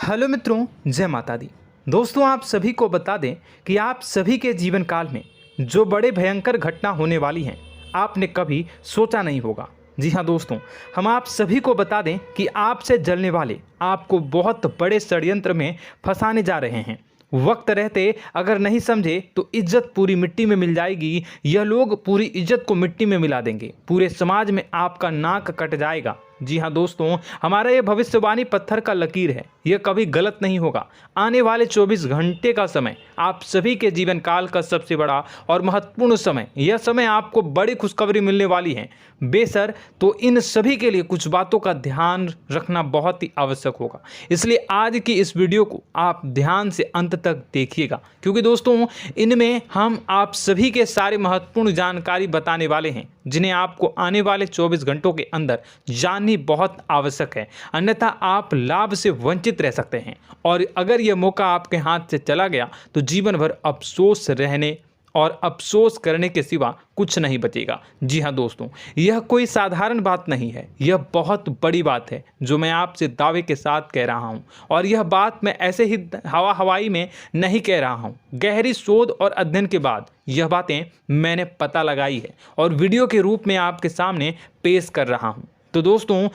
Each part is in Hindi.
हेलो मित्रों, जय माता दी। दोस्तों, आप सभी को बता दें कि आप सभी के जीवन काल में जो बड़े भयंकर घटना होने वाली हैं, आपने कभी सोचा नहीं होगा। जी हाँ दोस्तों, हम आप सभी को बता दें कि आपसे जलने वाले आपको बहुत बड़े षड्यंत्र में फंसाने जा रहे हैं। वक्त रहते अगर नहीं समझे तो इज्जत पूरी मिट्टी में मिल जाएगी। यह लोग पूरी इज्जत को मिट्टी में मिला देंगे। पूरे समाज में आपका नाक कट जाएगा। जी हाँ दोस्तों, हमारा ये भविष्यवाणी पत्थर का लकीर है, यह कभी गलत नहीं होगा। आने वाले 24 घंटे का समय आप सभी के जीवन काल का सबसे बड़ा और महत्वपूर्ण समय। यह समय आपको बड़ी खुशखबरी मिलने वाली है बेसर, तो इन सभी के लिए कुछ बातों का ध्यान रखना बहुत ही आवश्यक होगा। इसलिए आज की इस वीडियो को आप ध्यान से अंत तक देखिएगा, क्योंकि दोस्तों इनमें हम आप सभी के सारे महत्वपूर्ण जानकारी बताने वाले हैं, जिन्हें आपको आने वाले 24 घंटों के अंदर जाननी बहुत आवश्यक है। अन्यथा आप लाभ से वंचित रह सकते हैं, और अगर यह मौका आपके हाथ से चला गया तो जीवन भर अफसोस रहने और अफसोस करने के सिवा कुछ नहीं बचेगा। जी हाँ दोस्तों, यह कोई साधारण बात नहीं है, यह बहुत बड़ी बात है जो मैं आपसे दावे के साथ कह रहा हूँ। और यह बात मैं ऐसे ही हवाई में नहीं कह रहा हूँ। गहरी शोध और अध्ययन के बाद यह बातें मैंने पता लगाई है और वीडियो के रूप में आपके सामने पेश कर रहा हूँ। तो दोस्तों,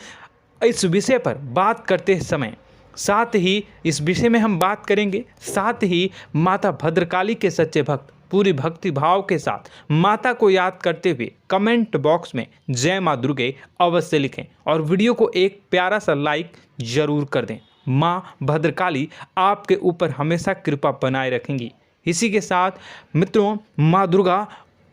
इस विषय पर बात करते समय साथ ही इस विषय में हम बात करेंगे, साथ ही माता भद्रकाली के सच्चे भक्त पूरी भक्ति भाव के साथ माता को याद करते हुए कमेंट बॉक्स में जय माँ दुर्गे अवश्य लिखें और वीडियो को एक प्यारा सा लाइक जरूर कर दें। माँ भद्रकाली आपके ऊपर हमेशा कृपा बनाए रखेंगी। इसी के साथ मित्रों, माँ दुर्गा,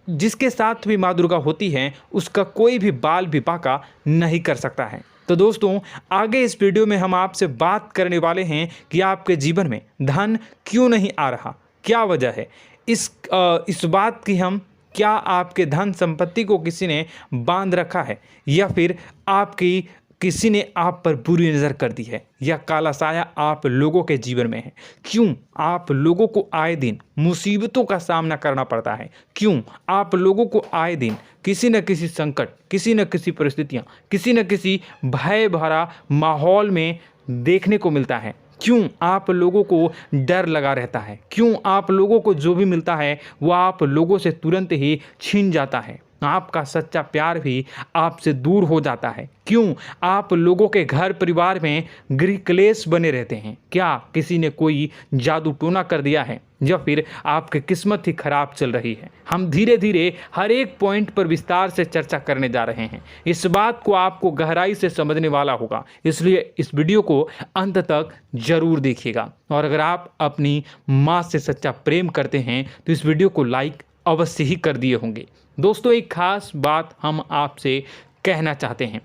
जिसके साथ भी माँ दुर्गा होती हैं, उसका कोई भी बाल भी बांका नहीं कर सकता है। तो दोस्तों, आगे इस वीडियो में हम आपसे बात करने वाले हैं कि आपके जीवन में धन क्यों नहीं आ रहा, क्या वजह है इस बात की। हम क्या आपके धन संपत्ति को किसी ने बांध रखा है, या फिर आपकी किसी ने आप पर बुरी नज़र कर दी है, या काला साया आप लोगों के जीवन में है। क्यों आप लोगों को आए दिन मुसीबतों का सामना करना पड़ता है, क्यों आप लोगों को आए दिन किसी न किसी संकट, किसी न किसी परिस्थितियाँ, किसी न किसी भय भरा माहौल में देखने को मिलता है, क्यों आप लोगों को डर लगा रहता है, क्यों आप लोगों को जो भी मिलता है वो आप लोगों से तुरंत ही छीन जाता है, आपका सच्चा प्यार भी आपसे दूर हो जाता है, क्यों आप लोगों के घर परिवार में गृह क्लेश बने रहते हैं। क्या किसी ने कोई जादू टोना कर दिया है, या फिर आपकी किस्मत ही खराब चल रही है। हम धीरे धीरे हर एक पॉइंट पर विस्तार से चर्चा करने जा रहे हैं। इस बात को आपको गहराई से समझने वाला होगा, इसलिए इस वीडियो को अंत तक जरूर देखिएगा। और अगर आप अपनी माँ से सच्चा प्रेम करते हैं तो इस वीडियो को लाइक अवश्य ही कर दिए होंगे। दोस्तों, एक खास बात हम आपसे कहना चाहते हैं।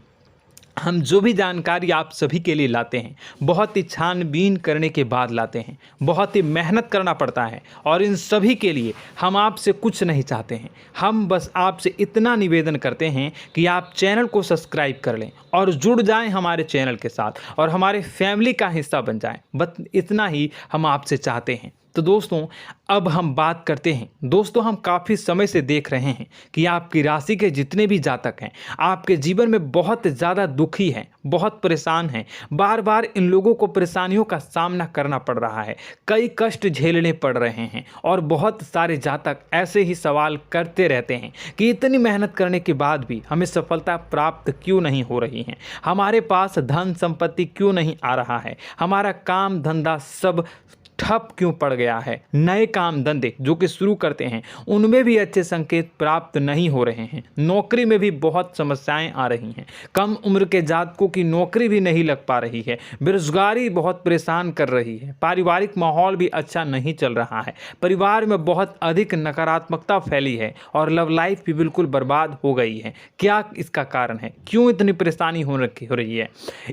हम जो भी जानकारी आप सभी के लिए लाते हैं, बहुत ही छानबीन करने के बाद लाते हैं, बहुत ही मेहनत करना पड़ता है, और इन सभी के लिए हम आपसे कुछ नहीं चाहते हैं। हम बस आपसे इतना निवेदन करते हैं कि आप चैनल को सब्सक्राइब कर लें और जुड़ जाएं हमारे चैनल के साथ और हमारे फैमिली का हिस्सा बन जाएं। बस इतना ही हम आपसे चाहते हैं। तो दोस्तों, अब हम बात करते हैं। दोस्तों, हम काफ़ी समय से देख रहे हैं कि आपकी राशि के जितने भी जातक हैं, आपके जीवन में बहुत ज़्यादा दुखी हैं, बहुत परेशान हैं। बार बार इन लोगों को परेशानियों का सामना करना पड़ रहा है, कई कष्ट झेलने पड़ रहे हैं, और बहुत सारे जातक ऐसे ही सवाल करते रहते हैं कि इतनी मेहनत करने के बाद भी हमें सफलता प्राप्त क्यों नहीं हो रही है, हमारे पास धन संपत्ति क्यों नहीं आ रहा है, हमारा काम धंधा सब ठप क्यों पड़ गया है, नए काम धंधे जो कि शुरू करते हैं उनमें भी अच्छे संकेत प्राप्त नहीं हो रहे हैं, नौकरी में भी बहुत समस्याएं आ रही हैं, कम उम्र के जातकों की नौकरी भी नहीं लग पा रही है, बेरोजगारी बहुत परेशान कर रही है, पारिवारिक माहौल भी अच्छा नहीं चल रहा है, परिवार में बहुत अधिक नकारात्मकता फैली है, और लव लाइफ भी बिल्कुल बर्बाद हो गई है। क्या इसका कारण है, क्यों इतनी परेशानी हो रही है?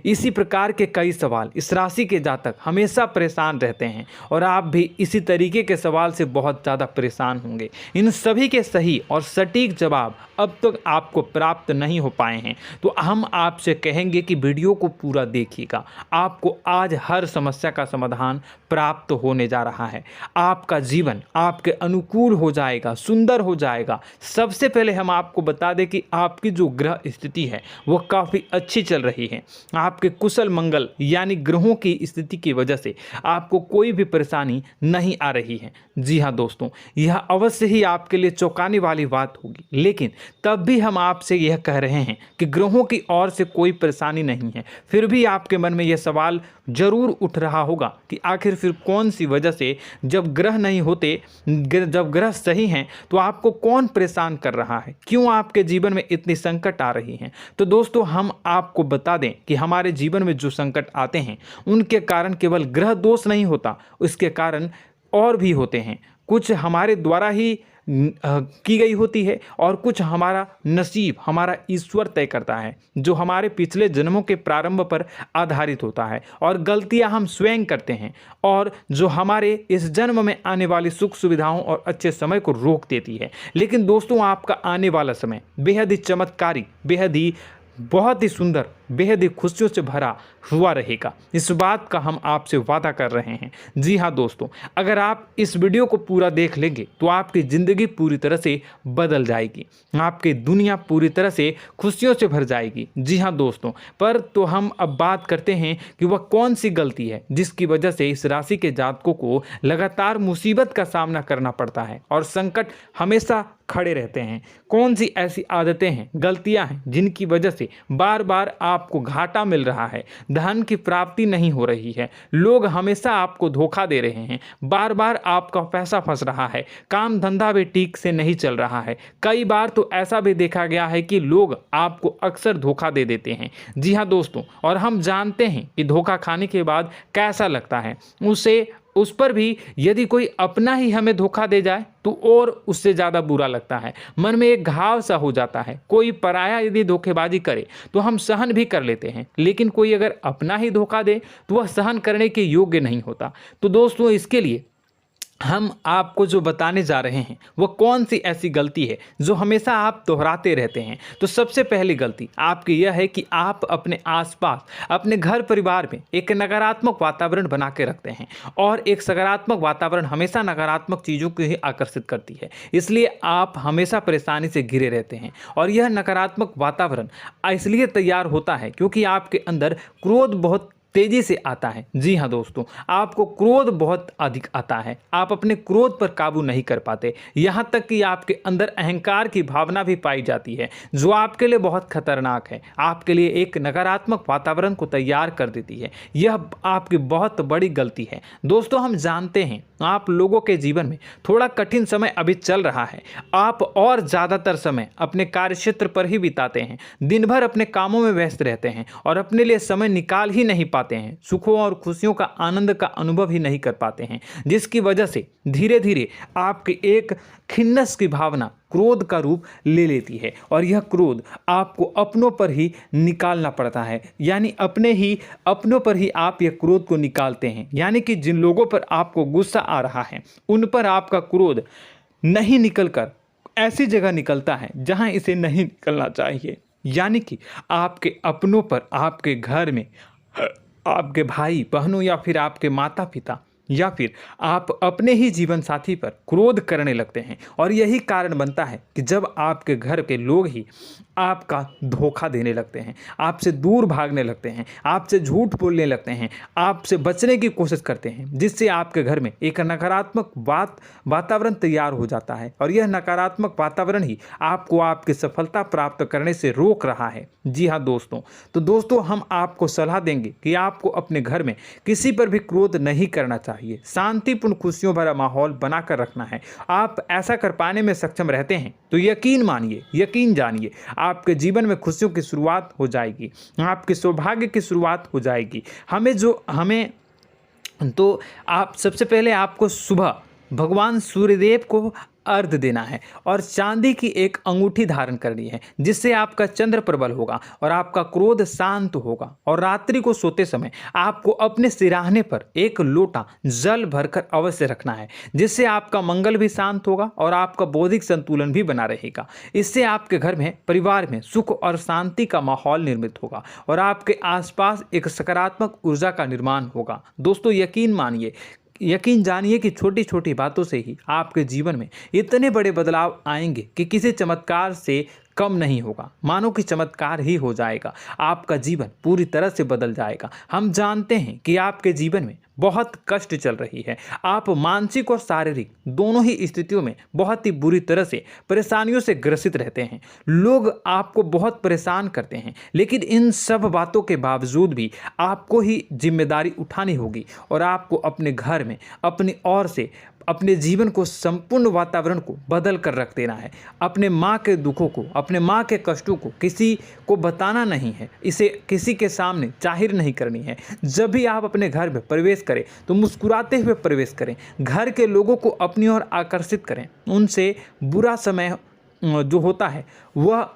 इसी प्रकार के कई सवाल इस राशि के जातक हमेशा परेशान रहते हैं, और आप भी इसी तरीके के सवाल से बहुत ज़्यादा परेशान होंगे। इन सभी के सही और सटीक जवाब अब तक आपको प्राप्त नहीं हो पाए हैं, तो हम आपसे कहेंगे कि वीडियो को पूरा देखिएगा। आपको आज हर समस्या का समाधान प्राप्त होने जा रहा है। आपका जीवन आपके अनुकूल हो जाएगा, सुंदर हो जाएगा। सबसे पहले हम आपको बता दें कि आपकी जो ग्रह स्थिति है वो काफ़ी अच्छी चल रही है। आपके कुशल मंगल यानी ग्रहों की स्थिति की वजह से आपको कोई भी परेशानी नहीं आ रही है। जी हाँ दोस्तों, यह अवश्य ही आपके लिए चौंकाने वाली बात होगी, लेकिन तब भी हम आपसे यह कह रहे हैं कि ग्रहों की ओर से कोई परेशानी नहीं है। फिर भी आपके मन में यह सवाल जरूर उठ रहा होगा कि आखिर फिर कौन सी वजह से, जब ग्रह नहीं होते, जब ग्रह सही हैं, तो आपको कौन परेशान कर रहा है, क्यों आपके जीवन में इतनी संकट आ रही हैं। तो दोस्तों, हम आपको बता दें कि हमारे जीवन में जो संकट आते हैं उनके कारण केवल ग्रह दोष नहीं होता, उसके कारण और भी होते हैं। कुछ हमारे द्वारा ही की गई होती है और कुछ हमारा नसीब, हमारा ईश्वर तय करता है, जो हमारे पिछले जन्मों के प्रारंभ पर आधारित होता है। और गलतियां हम स्वयं करते हैं और जो हमारे इस जन्म में आने वाली सुख सुविधाओं और अच्छे समय को रोक देती है। लेकिन दोस्तों, आपका आने वाला समय बेहद ही चमत्कारी, बेहद ही बहुत ही सुंदर, बेहद ही खुशियों से भरा हुआ रहेगा। इस बात का हम आपसे वादा कर रहे हैं। जी हाँ दोस्तों, अगर आप इस वीडियो को पूरा देख लेंगे तो आपकी ज़िंदगी पूरी तरह से बदल जाएगी, आपकी दुनिया पूरी तरह से खुशियों से भर जाएगी। जी हाँ दोस्तों, पर तो हम अब बात करते हैं कि वह कौन सी गलती है जिसकी वजह से इस राशि के जातकों को लगातार मुसीबत का सामना करना पड़ता है और संकट हमेशा खड़े रहते हैं। कौन सी ऐसी आदतें हैं, गलतियां हैं जिनकी वजह से बार बार आपको घाटा मिल रहा है, धन की प्राप्ति नहीं हो रही है, लोग हमेशा आपको धोखा दे रहे हैं, बार बार आपका पैसा फंस रहा है, काम धंधा भी ठीक से नहीं चल रहा है। कई बार तो ऐसा भी देखा गया है कि लोग आपको अक्सर धोखा दे देते हैं। जी हाँ दोस्तों, और हम जानते हैं कि धोखा खाने के बाद कैसा लगता है। उस पर भी यदि कोई अपना ही हमें धोखा दे जाए तो और उससे ज़्यादा बुरा लगता है, मन में एक घाव सा हो जाता है। कोई पराया यदि धोखेबाजी करे तो हम सहन भी कर लेते हैं, लेकिन कोई अगर अपना ही धोखा दे तो वह सहन करने के योग्य नहीं होता। तो दोस्तों, इसके लिए हम आपको जो बताने जा रहे हैं वो कौन सी ऐसी गलती है जो हमेशा आप दोहराते रहते हैं। तो सबसे पहली गलती आपकी यह है कि आप अपने आसपास, अपने घर परिवार में एक नकारात्मक वातावरण बना के रखते हैं, और एक सकारात्मक वातावरण हमेशा नकारात्मक चीज़ों को ही आकर्षित करती है। इसलिए आप हमेशा परेशानी से घिरे रहते हैं, और यह नकारात्मक वातावरण इसलिए तैयार होता है क्योंकि आपके अंदर क्रोध बहुत तेजी से आता है। जी हाँ दोस्तों, आपको क्रोध बहुत अधिक आता है, आप अपने क्रोध पर काबू नहीं कर पाते, यहाँ तक कि आपके अंदर अहंकार की भावना भी पाई जाती है, जो आपके लिए बहुत खतरनाक है, आपके लिए एक नकारात्मक वातावरण को तैयार कर देती है। यह आपकी बहुत बड़ी गलती है। दोस्तों, हम जानते हैं आप लोगों के जीवन में थोड़ा कठिन समय अभी चल रहा है। आप और ज़्यादातर समय अपने कार्यक्षेत्र पर ही बिताते हैं, दिन भर अपने कामों में व्यस्त रहते हैं और अपने लिए समय निकाल ही नहीं पाते हैं, सुखों और खुशियों का आनंद का अनुभव ही नहीं कर पाते हैं, जिसकी वजह से धीरे धीरे आपकी एक खिन्नस की भावना क्रोध का रूप ले लेती है, और यह क्रोध आपको अपनों पर ही निकालना पड़ता है। यानी अपनों पर ही आप यह क्रोध को निकालते हैं। यानी कि जिन लोगों पर आपको गुस्सा आ रहा है उन पर आपका क्रोध नहीं निकलकर ऐसी जगह निकलता है जहां इसे नहीं निकलना चाहिए। यानी कि आपके अपनों पर, आपके घर में, आपके भाई बहनों या फिर आपके माता पिता या फिर आप अपने ही जीवन साथी पर क्रोध करने लगते हैं, और यही कारण बनता है कि जब आपके घर के लोग ही आपका धोखा देने लगते हैं, आपसे दूर भागने लगते हैं, आपसे झूठ बोलने लगते हैं, आपसे बचने की कोशिश करते हैं, जिससे आपके घर में एक नकारात्मक वातावरण तैयार हो जाता है, और यह नकारात्मक वातावरण ही आपको आपकी सफलता प्राप्त करने से रोक रहा है। जी हाँ दोस्तों, तो दोस्तों, हम आपको सलाह देंगे कि आपको अपने घर में किसी पर भी क्रोध नहीं करना चाहिए, शांतिपूर्ण खुशियों भरा माहौल बनाकर रखना है। आप ऐसा कर पाने में सक्षम रहते हैं तो यकीन मानिए, यकीन जानिए, आपके जीवन में खुशियों की शुरुआत हो जाएगी, आपके सौभाग्य की शुरुआत हो जाएगी। आप सबसे पहले आपको सुबह भगवान सूर्यदेव को अर्घ्य देना है और चांदी की एक अंगूठी धारण करनी है, जिससे आपका चंद्र प्रबल होगा और आपका क्रोध शांत होगा। और रात्रि को सोते समय आपको अपने सिरहाने पर एक लोटा जल भरकर अवश्य रखना है, जिससे आपका मंगल भी शांत होगा और आपका बौद्धिक संतुलन भी बना रहेगा। इससे आपके घर में, परिवार में सुख और शांति का माहौल निर्मित होगा और आपके आसपास एक सकारात्मक ऊर्जा का निर्माण होगा। दोस्तों, यकीन जानिए कि छोटी छोटी बातों से ही आपके जीवन में इतने बड़े बदलाव आएंगे कि किसी चमत्कार से कम नहीं होगा। मानो कि चमत्कार ही हो जाएगा, आपका जीवन पूरी तरह से बदल जाएगा। हम जानते हैं कि आपके जीवन में बहुत कष्ट चल रही है, आप मानसिक और शारीरिक दोनों ही स्थितियों में बहुत ही बुरी तरह से परेशानियों से ग्रसित रहते हैं। लोग आपको बहुत परेशान करते हैं, लेकिन इन सब बातों के बावजूद भी आपको ही जिम्मेदारी उठानी होगी और आपको अपने घर में अपनी ओर से अपने जीवन को, संपूर्ण वातावरण को बदल कर रख देना है। अपने माँ के दुखों को, अपने माँ के कष्टों को किसी को बताना नहीं है, इसे किसी के सामने जाहिर नहीं करनी है। जब भी आप अपने घर में प्रवेश करें तो मुस्कुराते हुए प्रवेश करें, घर के लोगों को अपनी ओर आकर्षित करें। उनसे बुरा समय जो होता है वह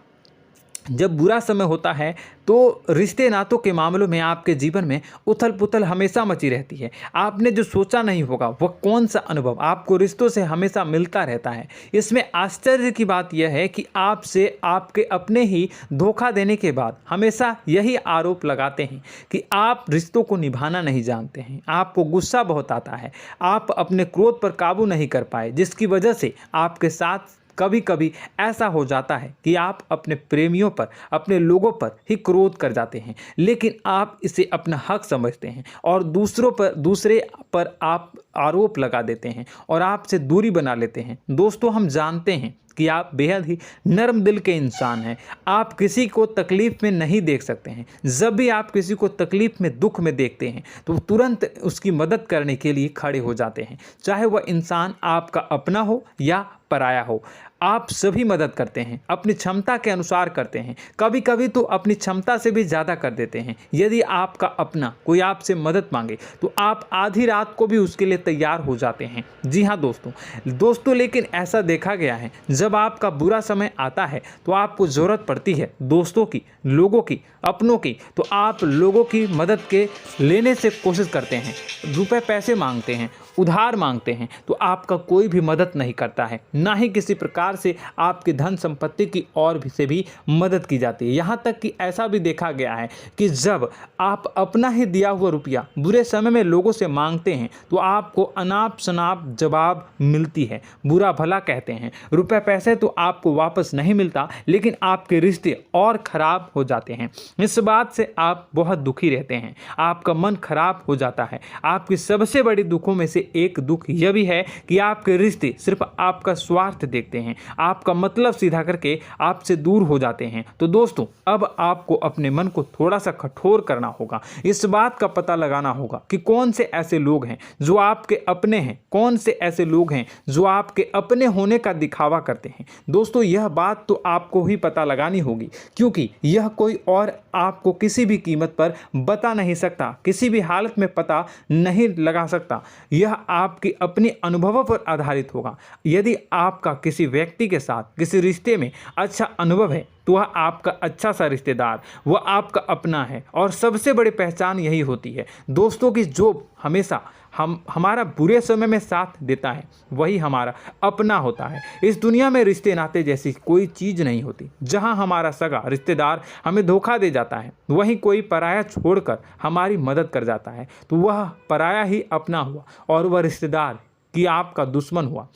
जब बुरा समय होता है तो रिश्ते नातों के मामलों में आपके जीवन में उथल पुथल हमेशा मची रहती है। आपने जो सोचा नहीं होगा वह कौन सा अनुभव आपको रिश्तों से हमेशा मिलता रहता है। इसमें आश्चर्य की बात यह है कि आपसे आपके अपने ही धोखा देने के बाद हमेशा यही आरोप लगाते हैं कि आप रिश्तों को निभाना नहीं जानते हैं, आपको गुस्सा बहुत आता है, आप अपने क्रोध पर काबू नहीं कर पाए, जिसकी वजह से आपके साथ कभी कभी ऐसा हो जाता है कि आप अपने प्रेमियों पर, अपने लोगों पर ही क्रोध कर जाते हैं, लेकिन आप इसे अपना हक समझते हैं और दूसरे पर आप आरोप लगा देते हैं और आपसे दूरी बना लेते हैं। दोस्तों, हम जानते हैं कि आप बेहद ही नर्म दिल के इंसान हैं। आप किसी को तकलीफ में नहीं देख सकते हैं। जब भी आप किसी को तकलीफ में, दुख में देखते हैं तो तुरंत उसकी मदद करने के लिए खड़े हो जाते हैं, चाहे वह इंसान आपका अपना हो या पराया हो। आप सभी मदद करते हैं, अपनी क्षमता के अनुसार करते हैं, कभी कभी तो अपनी क्षमता से भी ज़्यादा कर देते हैं। यदि आपका अपना कोई आपसे मदद मांगे तो आप आधी रात को भी उसके लिए तैयार हो जाते हैं। जी हाँ दोस्तों, लेकिन ऐसा देखा गया है, जब आपका बुरा समय आता है तो आपको ज़रूरत पड़ती है दोस्तों की, लोगों की, अपनों की, तो आप लोगों की मदद के लेने से कोशिश करते हैं, रुपए पैसे मांगते हैं, उधार मांगते हैं, तो आपका कोई भी मदद नहीं करता है, ना ही किसी प्रकार से आपकी धन संपत्ति की ओर से भी मदद की जाती है। यहाँ तक कि ऐसा भी देखा गया है कि जब आप अपना ही दिया हुआ रुपया बुरे समय में लोगों से मांगते हैं तो आपको अनाप शनाप जवाब मिलती है, बुरा भला कहते हैं। रुपए पैसे तो आपको वापस नहीं मिलता, लेकिन आपके रिश्ते और खराब हो जाते हैं। इस बात से आप बहुत दुखी रहते हैं, आपका मन खराब हो जाता है। आपकी सबसे बड़ी दुखों में से एक दुख यह भी है कि आपके रिश्ते सिर्फ आपका स्वार्थ देखते हैं, आपका मतलब सीधा करके आपसे दूर हो जाते हैं। तो दोस्तों, अब आपको अपने मन को थोड़ा सा कठोर करना होगा, इस बात का पता लगाना होगा कि कौन से ऐसे लोग हैं जो आपके अपने हैं, कौन से ऐसे लोग हैं जो आपके अपने होने का दिखावा करते हैं। दोस्तों, यह बात तो आपको ही पता लगानी होगी, क्योंकि यह कोई और आपको किसी भी कीमत पर बता नहीं सकता, किसी भी हालत में पता नहीं लगा सकता। यह आपके अपने अनुभवों पर आधारित होगा। यदि आपका किसी व्यक्ति के साथ किसी रिश्ते में अच्छा अनुभव है तो वह आपका अच्छा सा रिश्तेदार, वह आपका अपना है। और सबसे बड़ी पहचान यही होती है दोस्तों की जो हमेशा हमारा बुरे समय में साथ देता है वही हमारा अपना होता है। इस दुनिया में रिश्ते नाते जैसी कोई चीज़ नहीं होती। जहां हमारा सगा रिश्तेदार हमें धोखा दे जाता है, वहीं कोई पराया छोड़कर हमारी मदद कर जाता है, तो वह पराया ही अपना हुआ और वह रिश्तेदार की आपका दुश्मन हुआ।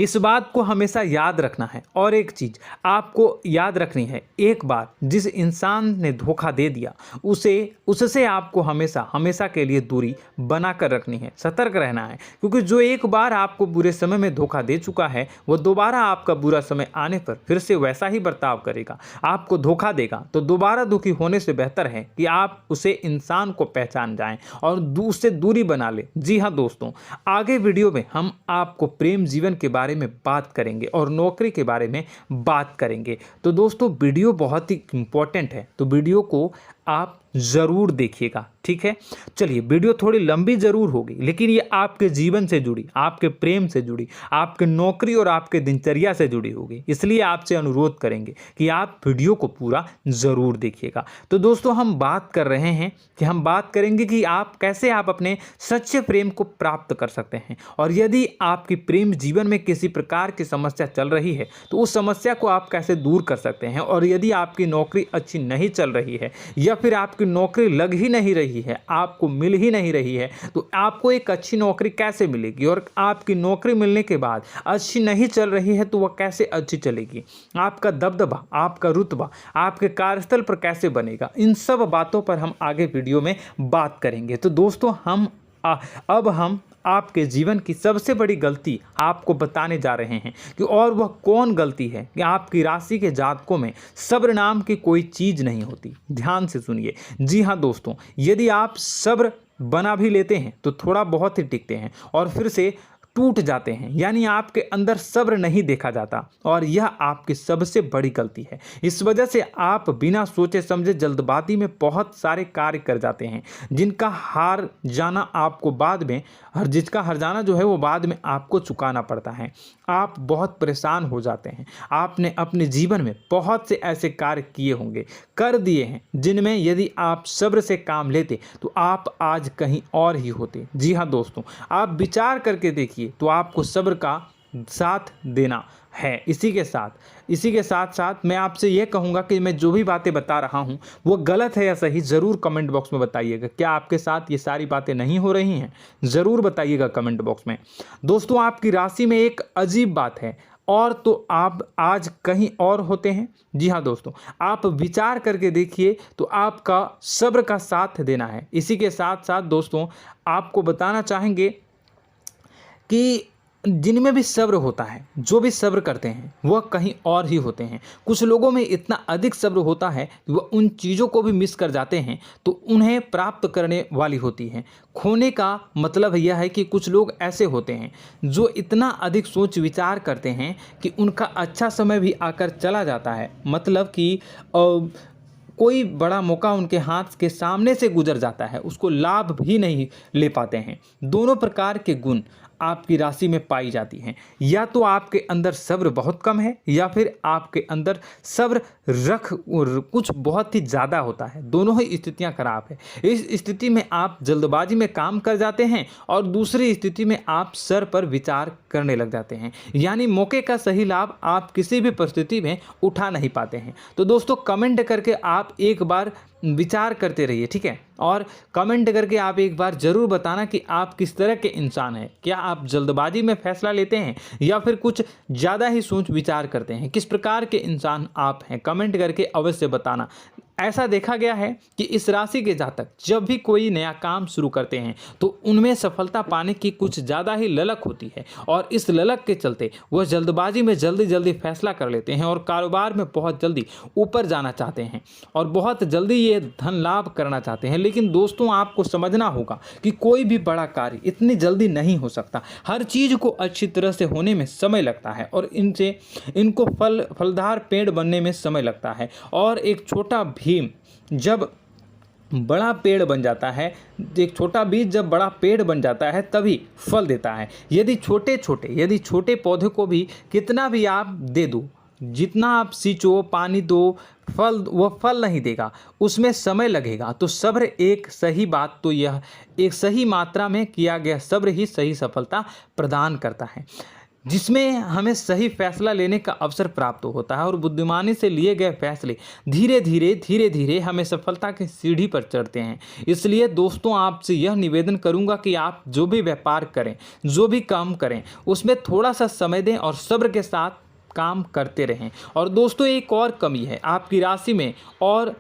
इस बात को हमेशा याद रखना है। और एक चीज़ आपको याद रखनी है, एक बार जिस इंसान ने धोखा दे दिया उससे आपको हमेशा के लिए दूरी बना कर रखनी है, सतर्क रहना है। क्योंकि जो एक बार आपको बुरे समय में धोखा दे चुका है वो दोबारा आपका बुरा समय आने पर फिर से वैसा ही बर्ताव करेगा, आपको धोखा देगा। तो दोबारा दुखी होने से बेहतर है कि आप उसे इंसान को पहचान जाएं और उससे दूरी बना लें। जी हाँ दोस्तों, आगे वीडियो में हम आपको प्रेम जीवन के बारे में बात करेंगे और नौकरी के बारे में बात करेंगे। तो दोस्तों, वीडियो बहुत ही इम्पोर्टेंट है, तो वीडियो को आप ज़रूर देखिएगा, ठीक है। चलिए, वीडियो थोड़ी लंबी ज़रूर होगी, लेकिन ये आपके जीवन से जुड़ी, आपके प्रेम से जुड़ी, आपके नौकरी और आपके दिनचर्या से जुड़ी होगी, इसलिए आपसे अनुरोध करेंगे कि आप वीडियो को पूरा ज़रूर देखिएगा। तो दोस्तों, हम बात कर रहे हैं कि हम बात करेंगे कि आप कैसे आप अपने सच्चे प्रेम को प्राप्त कर सकते हैं, और यदि आपकी प्रेम जीवन में किसी प्रकार की समस्या चल रही है तो उस समस्या को आप कैसे दूर कर सकते हैं, और यदि आपकी नौकरी अच्छी नहीं चल रही है या फिर आपकी नौकरी लग ही नहीं रही है, आपको मिल ही नहीं रही है, तो आपको एक अच्छी नौकरी कैसे मिलेगी, और आपकी नौकरी मिलने के बाद अच्छी नहीं चल रही है तो वह कैसे अच्छी चलेगी, आपका दबदबा, आपका रुतबा आपके कार्यस्थल पर कैसे बनेगा, इन सब बातों पर हम आगे वीडियो में बात करेंगे। तो दोस्तों, अब हम आपके जीवन की सबसे बड़ी गलती आपको बताने जा रहे हैं कि और वह कौन गलती है कि आपकी राशि के जातकों में सब्र नाम की कोई चीज़ नहीं होती। ध्यान से सुनिए। जी हाँ दोस्तों, यदि आप सब्र बना भी लेते हैं तो थोड़ा बहुत ही टिकते हैं और फिर से टूट जाते हैं, यानी आपके अंदर सब्र नहीं देखा जाता, और यह आपकी सबसे बड़ी गलती है। इस वजह से आप बिना सोचे समझे जल्दबाजी में बहुत सारे कार्य कर जाते हैं, जिसका हार जाना जो है वो बाद में आपको चुकाना पड़ता है। आप बहुत परेशान हो जाते हैं। आपने अपने जीवन में बहुत से ऐसे कार्य किए होंगे, कर दिए हैं, जिनमें यदि आप सब्र से काम लेते तो आप आज कहीं और ही होते। जी हाँ दोस्तों, आप विचार करके देखिए तो आपको सब्र का साथ देना है। इसी के साथ साथ मैं आपसे यह कहूँगा कि मैं जो भी बातें बता रहा हूँ वो गलत है या सही, ज़रूर कमेंट बॉक्स में बताइएगा। क्या आपके साथ ये सारी बातें नहीं हो रही हैं, ज़रूर बताइएगा कमेंट बॉक्स में। दोस्तों, आपकी राशि में एक अजीब बात है, और तो आप आज कहीं और होते हैं। जी हाँ दोस्तों, आप विचार करके देखिए तो आपका सब्र का साथ देना है। इसी के साथ साथ दोस्तों, आपको बताना चाहेंगे कि जिनमें भी सब्र होता है, जो भी सब्र करते हैं वह कहीं और ही होते हैं। कुछ लोगों में इतना अधिक सब्र होता है कि वह उन चीज़ों को भी मिस कर जाते हैं तो उन्हें प्राप्त करने वाली होती हैं। खोने का मतलब यह है कि कुछ लोग ऐसे होते हैं जो इतना अधिक सोच विचार करते हैं कि उनका अच्छा समय भी आकर चला जाता है, मतलब कि कोई बड़ा मौका उनके हाथ के सामने से गुजर जाता है, उसको लाभ भी नहीं ले पाते हैं। दोनों प्रकार के गुण आपकी राशि में पाई जाती हैं। या तो आपके अंदर सब्र बहुत कम है, या फिर आपके अंदर सब्र कुछ बहुत ही ज़्यादा होता है। दोनों ही स्थितियां खराब है। इस स्थिति में आप जल्दबाजी में काम कर जाते हैं, और दूसरी स्थिति में आप सर पर विचार करने लग जाते हैं, यानी मौके का सही लाभ आप किसी भी परिस्थिति में उठा नहीं पाते हैं। तो दोस्तों, कमेंट करके आप एक बार विचार करते रहिए, ठीक है, और कमेंट करके आप एक बार ज़रूर बताना कि आप किस तरह के इंसान हैं। क्या आप जल्दबाजी में फैसला लेते हैं या फिर कुछ ज़्यादा ही सोच विचार करते हैं? किस प्रकार के इंसान आप हैं, कमेंट करके अवश्य बताना। ऐसा देखा गया है कि इस राशि के जातक जब भी कोई नया काम शुरू करते हैं तो उनमें सफलता पाने की कुछ ज़्यादा ही ललक होती है, और इस ललक के चलते वह जल्दबाजी में जल्दी फैसला कर लेते हैं और कारोबार में बहुत जल्दी ऊपर जाना चाहते हैं और बहुत जल्दी ये धन लाभ करना चाहते हैं। लेकिन दोस्तों, आपको समझना होगा कि कोई भी बड़ा कार्य इतनी जल्दी नहीं हो सकता। हर चीज़ को अच्छी तरह से होने में समय लगता है, और इनको फलदार पेड़ बनने में समय लगता है। और एक छोटा भीम जब बड़ा पेड़ बन जाता है, एक छोटा बीज जब बड़ा पेड़ बन जाता है तभी फल देता है। यदि छोटे पौधे को भी कितना भी आप दे दो, जितना आप सींचो, पानी दो, वह फल नहीं देगा, उसमें समय लगेगा। तो सब्र एक सही मात्रा में किया गया सब्र ही सही सफलता प्रदान करता है, जिसमें हमें सही फैसला लेने का अवसर प्राप्त होता है, और बुद्धिमानी से लिए गए फैसले धीरे धीरे हमें सफलता की सीढ़ी पर चढ़ते हैं। इसलिए दोस्तों, आपसे यह निवेदन करूंगा कि आप जो भी व्यापार करें, जो भी काम करें, उसमें थोड़ा सा समय दें और सब्र के साथ काम करते रहें। और दोस्तों, एक और कमी है आपकी राशि में, और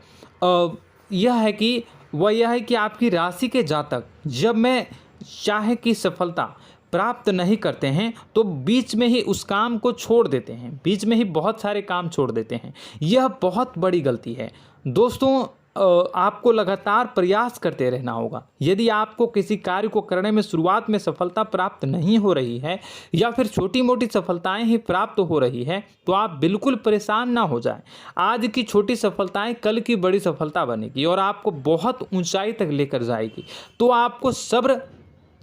यह है कि आपकी राशि के जातक जब में चाहे कि सफलता प्राप्त नहीं करते हैं तो बीच में ही उस काम को छोड़ देते हैं, बीच में ही बहुत सारे काम छोड़ देते हैं। यह बहुत बड़ी गलती है दोस्तों। आपको लगातार प्रयास करते रहना होगा। यदि आपको किसी कार्य को करने में शुरुआत में सफलता प्राप्त नहीं हो रही है या फिर छोटी मोटी सफलताएं ही प्राप्त हो रही है तो आप बिल्कुल परेशान ना हो जाएं। आज की छोटी सफलताएं कल की बड़ी सफलता बनेगी और आपको बहुत ऊंचाई तक लेकर जाएगी। तो आपको सब्र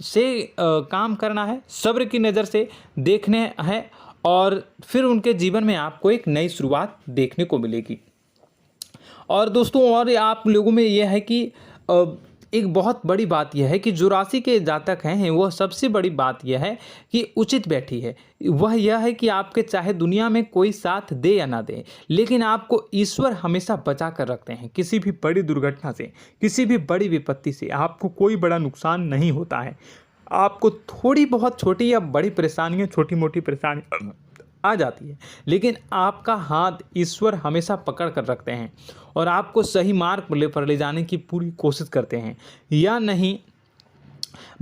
से काम करना है, सब्र की नज़र से देखने हैं और फिर उनके जीवन में आपको एक नई शुरुआत देखने को मिलेगी। और दोस्तों और आप लोगों में यह है कि एक बहुत बड़ी बात यह है कि जो राशि के जातक हैं वह सबसे बड़ी बात यह है कि उचित बैठी है। वह यह है कि आपके चाहे दुनिया में कोई साथ दे या ना दे, लेकिन आपको ईश्वर हमेशा बचा कर रखते हैं। किसी भी बड़ी दुर्घटना से, किसी भी बड़ी विपत्ति से आपको कोई बड़ा नुकसान नहीं होता है। आपको थोड़ी बहुत छोटी या बड़ी परेशानियाँ, छोटी मोटी परेशानी आ जाती है, लेकिन आपका हाथ ईश्वर हमेशा पकड़ कर रखते हैं और आपको सही मार्ग पर ले जाने की पूरी कोशिश करते हैं। या नहीं,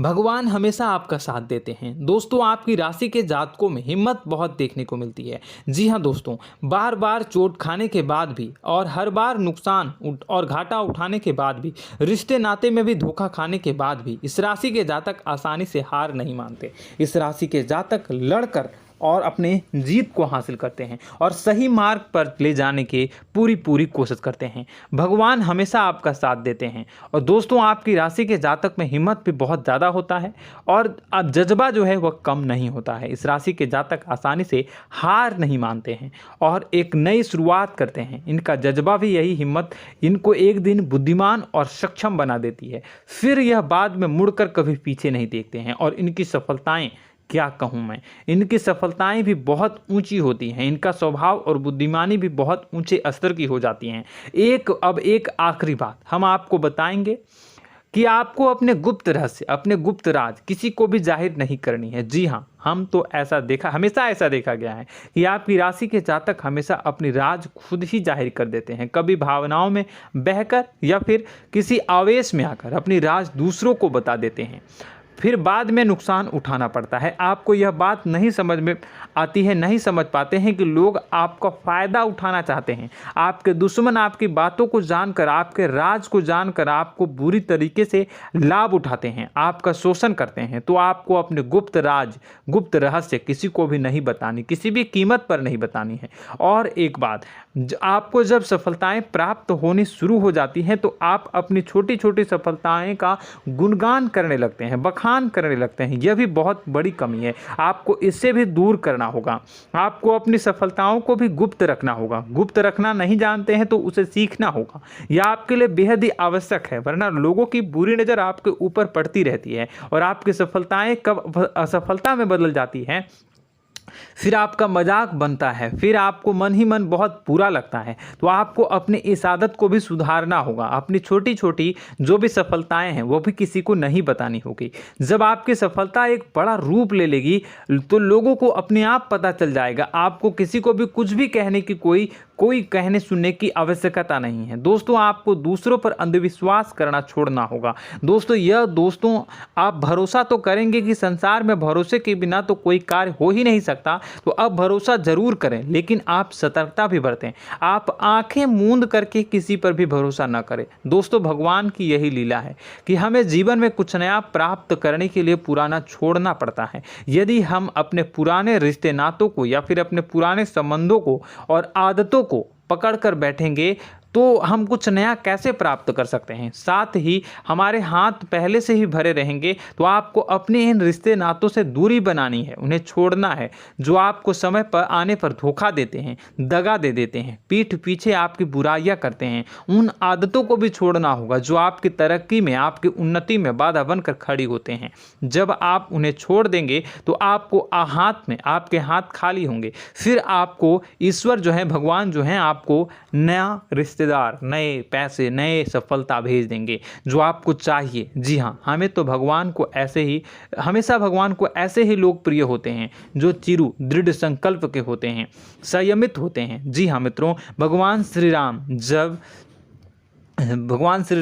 भगवान हमेशा आपका साथ देते हैं। दोस्तों आपकी राशि के जातकों में हिम्मत बहुत देखने को मिलती है। जी हाँ दोस्तों, बार बार चोट खाने के बाद भी और हर बार नुकसान और घाटा उठाने के बाद भी, रिश्ते नाते में भी धोखा खाने के बाद भी इस राशि के जातक आसानी से हार नहीं मानते। इस राशि के जातक लड़कर और अपने जीत को हासिल करते हैं और सही मार्ग पर ले जाने की पूरी कोशिश करते हैं। भगवान हमेशा आपका साथ देते हैं। और दोस्तों आपकी राशि के जातक में हिम्मत भी बहुत ज़्यादा होता है और अब जज्बा जो है वह कम नहीं होता है। इस राशि के जातक आसानी से हार नहीं मानते हैं और एक नई शुरुआत करते हैं। इनका जज्बा भी, यही हिम्मत इनको एक दिन बुद्धिमान और सक्षम बना देती है। फिर यह बाद में मुड़कर कभी पीछे नहीं देखते हैं और इनकी सफलताएं, क्या कहूँ मैं, इनकी सफलताएं भी बहुत ऊंची होती हैं। इनका स्वभाव और बुद्धिमानी भी बहुत ऊंचे स्तर की हो जाती हैं। अब एक आखिरी बात हम आपको बताएंगे कि आपको अपने गुप्त रहस्य, अपने गुप्त राज किसी को भी जाहिर नहीं करनी है। जी हाँ, हम तो हमेशा ऐसा देखा गया है कि आपकी राशि के जातक हमेशा अपनी राज खुद ही जाहिर कर देते हैं। कभी भावनाओं में बहकर या फिर किसी आवेश में आकर अपनी राज दूसरों को बता देते हैं, फिर बाद में नुकसान उठाना पड़ता है। आपको यह बात नहीं समझ में आती है, नहीं समझ पाते हैं कि लोग आपका फ़ायदा उठाना चाहते हैं। आपके दुश्मन आपकी बातों को जानकर, आपके राज को जानकर आपको बुरी तरीके से लाभ उठाते हैं, आपका शोषण करते हैं। तो आपको अपने गुप्त राज, गुप्त रहस्य किसी को भी नहीं बतानी, किसी भी कीमत पर नहीं बतानी है। और एक बात, आपको जब सफलताएं प्राप्त होनी शुरू हो जाती हैं तो आप अपनी छोटी छोटी सफलताएं का गुणगान करने लगते हैं, बखान करने लगते हैं। यह भी बहुत बड़ी कमी है, आपको इससे भी दूर करना होगा। आपको अपनी सफलताओं को भी गुप्त रखना होगा। गुप्त रखना नहीं जानते हैं तो उसे सीखना होगा। यह आपके लिए बेहद ही आवश्यक है, वरना लोगों की बुरी नज़र आपके ऊपर पड़ती रहती है और आपकी सफलताएं कब असफलता में बदल जाती हैं, फिर आपका मजाक बनता है, फिर आपको मन ही मन बहुत बुरा लगता है। तो आपको अपनी इस आदत को भी सुधारना होगा। अपनी छोटी छोटी जो भी सफलताएं हैं वो भी किसी को नहीं बतानी होगी। जब आपकी सफलता एक बड़ा रूप ले लेगी तो लोगों को अपने आप पता चल जाएगा। आपको किसी को भी कुछ भी कहने की कोई कहने सुनने की आवश्यकता नहीं है। दोस्तों आपको दूसरों पर अंधविश्वास करना छोड़ना होगा। दोस्तों आप भरोसा तो करेंगे कि संसार में भरोसे के बिना तो कोई कार्य हो ही नहीं सकता, तो अब भरोसा जरूर करें, लेकिन आप सतर्कता भी बरतें। आप आंखें मूंद करके किसी पर भी भरोसा न करें। दोस्तों भगवान की यही लीला है कि हमें जीवन में कुछ नया प्राप्त करने के लिए पुराना छोड़ना पड़ता है। यदि हम अपने पुराने रिश्ते नातों को या फिर अपने पुराने संबंधों को और आदतों को पकड़ कर बैठेंगे तो हम कुछ नया कैसे प्राप्त कर सकते हैं। साथ ही हमारे हाथ पहले से ही भरे रहेंगे। तो आपको अपने इन रिश्ते नातों से दूरी बनानी है, उन्हें छोड़ना है जो आपको समय पर आने पर धोखा देते हैं, दगा दे देते हैं, पीठ पीछे आपकी बुराइयां करते हैं। उन आदतों को भी छोड़ना होगा जो आपकी तरक्की में, आपकी उन्नति में बाधा बनकर खड़ी होते हैं। जब आप उन्हें छोड़ देंगे तो आपके हाथ खाली होंगे। फिर आपको ईश्वर जो है, भगवान जो है, आपको नया रिश्तेदार, नए पैसे, नए सफलता भेज देंगे जो आपको चाहिए। जी हाँ, हमेशा भगवान को ऐसे ही लोग प्रिय होते हैं जो चिरु दृढ़ संकल्प के होते हैं, संयमित होते हैं। जी हाँ मित्रों, भगवान श्री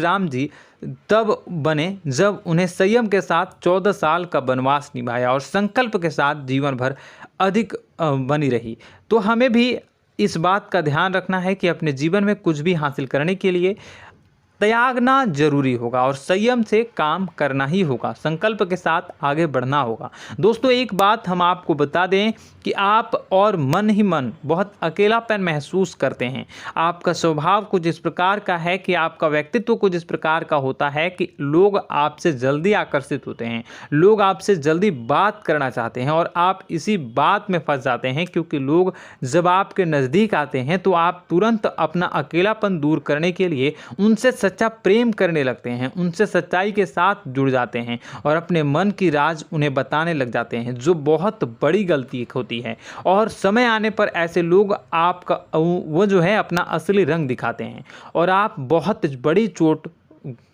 राम जी तब बने जब उन्हें संयम के साथ 14 साल का वनवास निभाया और संकल्प के साथ जीवन भर अधिक बनी रही। तो हमें भी इस बात का ध्यान रखना है कि अपने जीवन में कुछ भी हासिल करने के लिए त्यागना जरूरी होगा और संयम से काम करना ही होगा, संकल्प के साथ आगे बढ़ना होगा। दोस्तों एक बात हम आपको बता दें कि आप और मन ही मन बहुत अकेलापन महसूस करते हैं। आपका स्वभाव कुछ इस प्रकार का है कि आपका व्यक्तित्व कुछ इस प्रकार का होता है कि लोग आपसे जल्दी आकर्षित होते हैं, लोग आपसे जल्दी बात करना चाहते हैं और आप इसी बात में फंस जाते हैं, क्योंकि लोग जब आपके नज़दीक आते हैं तो आप तुरंत अपना अकेलापन दूर करने के लिए उनसे सच्चा प्रेम करने लगते हैं, उनसे सच्चाई के साथ जुड़ जाते हैं और अपने मन की राज उन्हें बताने लग जाते हैं, जो बहुत बड़ी गलती होती है। और समय आने पर ऐसे लोग आपका वो जो है अपना असली रंग दिखाते हैं और आप बहुत बड़ी चोट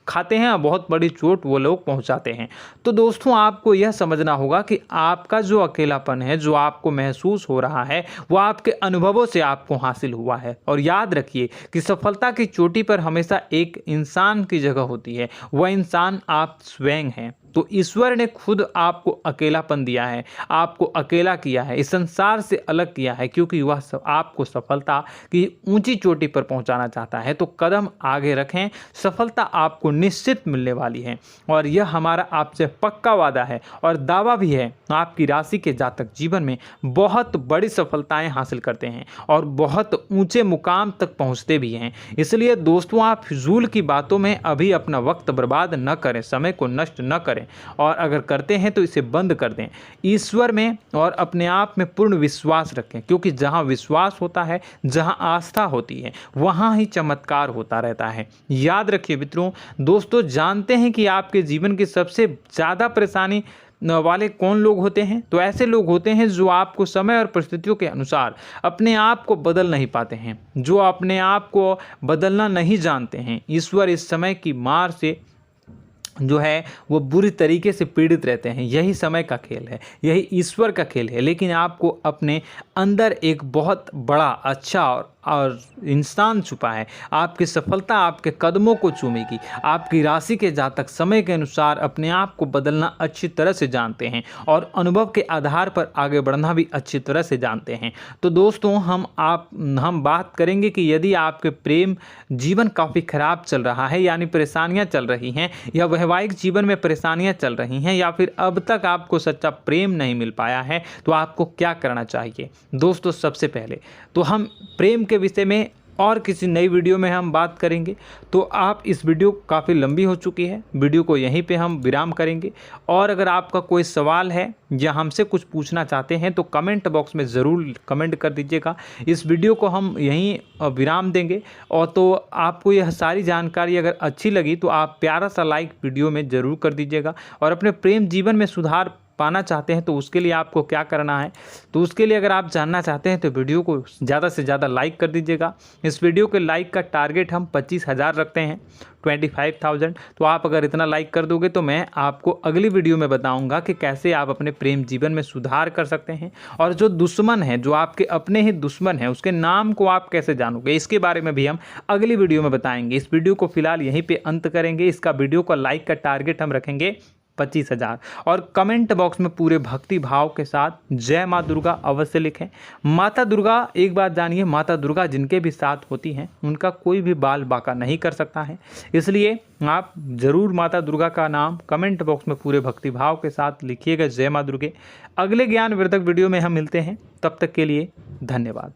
खाते हैं, बहुत बड़ी चोट वो लोग पहुंचाते हैं। तो दोस्तों आपको यह समझना होगा कि आपका जो अकेलापन है, जो आपको महसूस हो रहा है, वो आपके अनुभवों से आपको हासिल हुआ है। और याद रखिए कि सफलता की चोटी पर हमेशा एक इंसान की जगह होती है, वह इंसान आप स्वयं हैं। तो ईश्वर ने खुद आपको अकेलापन दिया है, आपको अकेला किया है, इस संसार से अलग किया है, क्योंकि वह आपको सफलता की ऊंची चोटी पर पहुंचाना चाहता है। तो कदम आगे रखें, सफलता आपको निश्चित मिलने वाली है और यह हमारा आपसे पक्का वादा है और दावा भी है। आपकी राशि के जातक जीवन में बहुत बड़ी सफलताएं हासिल करते हैं और बहुत ऊंचे मुकाम तक पहुंचते भी हैं। इसलिए दोस्तों आप फिजूल की बातों में अभी अपना वक्त बर्बाद न करें, समय को नष्ट न करें और अगर करते हैं तो इसे बंद कर दें। ईश्वर में और अपने आप में पूर्ण विश्वास रखें, क्योंकि जहां विश्वास होता है, जहां आस्था होती है, वहां ही चमत्कार होता रहता है। याद रखिए मित्रों, दोस्तों जानते हैं कि आपके जीवन की सबसे ज़्यादा परेशानी वाले कौन लोग होते हैं? तो ऐसे लोग होते हैं जो आपको समय और परिस्थितियों के अनुसार अपने आप को बदल नहीं पाते हैं, जो अपने आप को बदलना नहीं जानते हैं। ईश्वर इस समय की मार से जो है वो बुरी तरीके से पीड़ित रहते हैं। यही समय का खेल है, यही ईश्वर का खेल है। लेकिन आपको अपने अंदर एक बहुत बड़ा अच्छा और इंसान छुपा है। आपकी सफलता आपके कदमों को चूमेगी। आपकी राशि के जातक समय के अनुसार अपने आप को बदलना अच्छी तरह से जानते हैं और अनुभव के आधार पर आगे बढ़ना भी अच्छी तरह से जानते हैं। तो दोस्तों हम बात करेंगे कि यदि आपके प्रेम जीवन काफ़ी खराब चल रहा है, यानी परेशानियां चल रही हैं, या वैवाहिक जीवन में परेशानियां चल रही हैं, या फिर अब तक आपको सच्चा प्रेम नहीं मिल पाया है, तो आपको क्या करना चाहिए। दोस्तों सबसे पहले तो हम प्रेम के विषय में और किसी नई वीडियो में हम बात करेंगे। तो आप इस वीडियो काफ़ी लंबी हो चुकी है, वीडियो को यहीं पे हम विराम करेंगे। और अगर आपका कोई सवाल है या हमसे कुछ पूछना चाहते हैं तो कमेंट बॉक्स में ज़रूर कमेंट कर दीजिएगा। इस वीडियो को हम यहीं विराम देंगे। और तो आपको यह सारी जानकारी अगर अच्छी लगी तो आप प्यारा सा लाइक वीडियो में ज़रूर कर दीजिएगा। और अपने प्रेम जीवन में सुधार पाना चाहते हैं तो उसके लिए आपको क्या करना है, तो उसके लिए अगर आप जानना चाहते हैं तो वीडियो को ज़्यादा से ज़्यादा लाइक कर दीजिएगा। इस वीडियो के लाइक का टारगेट हम 25,000 रखते हैं, 25,000। तो आप अगर इतना लाइक कर दोगे तो मैं आपको अगली वीडियो में बताऊंगा कि कैसे आप अपने प्रेम जीवन में सुधार कर सकते हैं। और जो दुश्मन है, जो आपके अपने ही दुश्मन है, उसके नाम को आप कैसे जानोगे, इसके बारे में भी हम अगली वीडियो में बताएंगे। इस वीडियो को फिलहाल यहीं पर अंत करेंगे। इसका वीडियो का लाइक का टारगेट हम रखेंगे 25,000। और कमेंट बॉक्स में पूरे भक्ति भाव के साथ जय माँ दुर्गा अवश्य लिखें। माता दुर्गा, एक बात जानिए, माता दुर्गा जिनके भी साथ होती हैं उनका कोई भी बाल बांका नहीं कर सकता है। इसलिए आप ज़रूर माता दुर्गा का नाम कमेंट बॉक्स में पूरे भक्ति भाव के साथ लिखिएगा, जय माँ दुर्गे। अगले ज्ञानवर्धक वीडियो में हम मिलते हैं, तब तक के लिए धन्यवाद।